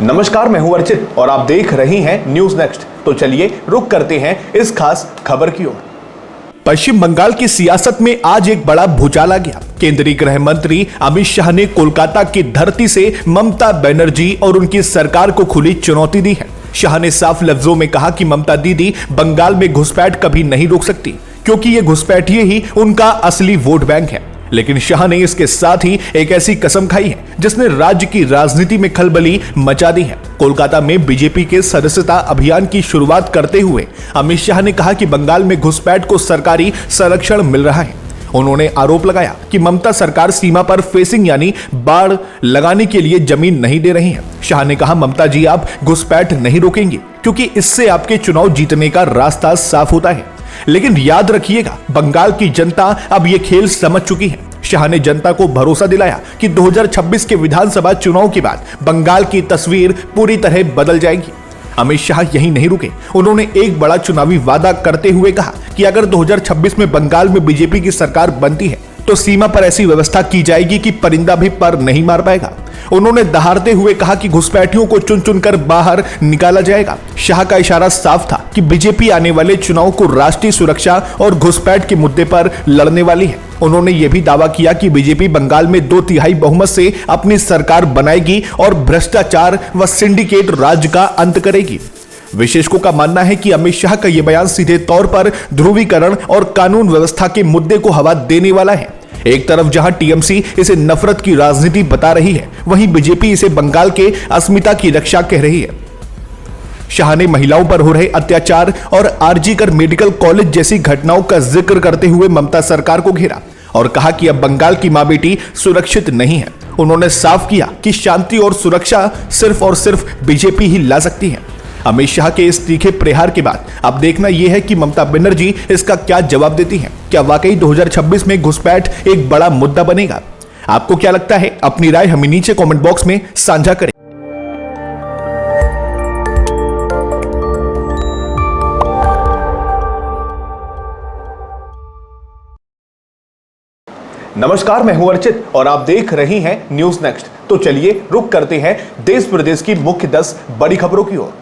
नमस्कार, मैं हूं अर्चित और आप देख रहे हैं न्यूज नेक्स्ट। तो चलिए रुक करते हैं इस खास खबर की ओर। पश्चिम बंगाल की सियासत में आज एक बड़ा भूचाल आ गया। केंद्रीय गृह मंत्री अमित शाह ने कोलकाता की धरती से ममता बनर्जी और उनकी सरकार को खुली चुनौती दी है। शाह ने साफ लफ्जों में कहा कि ममता दीदी बंगाल में घुसपैठ कभी नहीं रोक सकती, क्योंकि ये घुसपैठिए ही उनका असली वोट बैंक है। लेकिन शाह ने इसके साथ ही एक ऐसी कसम खाई है जिसने राज्य की राजनीति में खलबली मचा दी है। कोलकाता में बीजेपी के सदस्यता अभियान की शुरुआत करते हुए अमित शाह ने कहा कि बंगाल में घुसपैठ को सरकारी संरक्षण मिल रहा है। उन्होंने आरोप लगाया कि ममता सरकार सीमा पर फेंसिंग यानी बाड़ लगाने के लिए जमीन नहीं दे रही है। शाह ने कहा, ममता जी आप घुसपैठ नहीं रोकेंगे क्योंकि इससे आपके चुनाव जीतने का रास्ता साफ होता है। लेकिन याद रखिएगा, बंगाल की जनता अब ये खेल समझ चुकी है। शाह ने जनता को भरोसा दिलाया कि 2026 के विधानसभा चुनाव के बाद बंगाल की तस्वीर पूरी तरह बदल जाएगी। अमित शाह यहीं नहीं रुके। उन्होंने एक बड़ा चुनावी वादा करते हुए कहा कि अगर 2026 में बंगाल में बीजेपी की सरकार बनती है तो सीमा पर ऐसी व्यवस्था की जाएगी कि परिंदा भी पर नहीं मार पाएगा। उन्होंने दहाड़ते हुए कहा कि घुसपैठियों को चुन चुनकर बाहर निकाला जाएगा। शाह का इशारा साफ था कि बीजेपी आने वाले चुनाव को राष्ट्रीय सुरक्षा और घुसपैठ के मुद्दे पर लड़ने वाली है। उन्होंने यह भी दावा किया कि बीजेपी बंगाल में 2/3 बहुमत से अपनी सरकार बनाएगी और भ्रष्टाचार व सिंडिकेट राज का अंत करेगी। विशेषज्ञों का मानना है कि अमित शाह का यह बयान सीधे तौर पर ध्रुवीकरण और कानून व्यवस्था के मुद्दे को हवा देने वाला है। एक तरफ जहां टीएमसी इसे नफरत की राजनीति बता रही है, वहीं बीजेपी इसे बंगाल के अस्मिता की रक्षा कह रही है। शाह ने महिलाओं पर हो रहे अत्याचार और आरजीकर मेडिकल कॉलेज जैसी घटनाओं का जिक्र करते हुए ममता सरकार को घेरा और कहा कि अब बंगाल की मां बेटी सुरक्षित नहीं है। उन्होंने साफ किया कि शांति और सुरक्षा सिर्फ और सिर्फ बीजेपी ही ला सकती है। अमित शाह के इस तीखे प्रहार के बाद अब देखना यह है कि ममता बनर्जी इसका क्या जवाब देती हैं। क्या वाकई 2026 में घुसपैठ एक बड़ा मुद्दा बनेगा? आपको क्या लगता है? अपनी राय हमें नीचे कमेंट बॉक्स में साझा करें। नमस्कार, मैं हूं अर्चित और आप देख रहे हैं न्यूज नेक्स्ट। तो चलिए रुक करते हैं देश प्रदेश की मुख्य 10 बड़ी खबरों की ओर।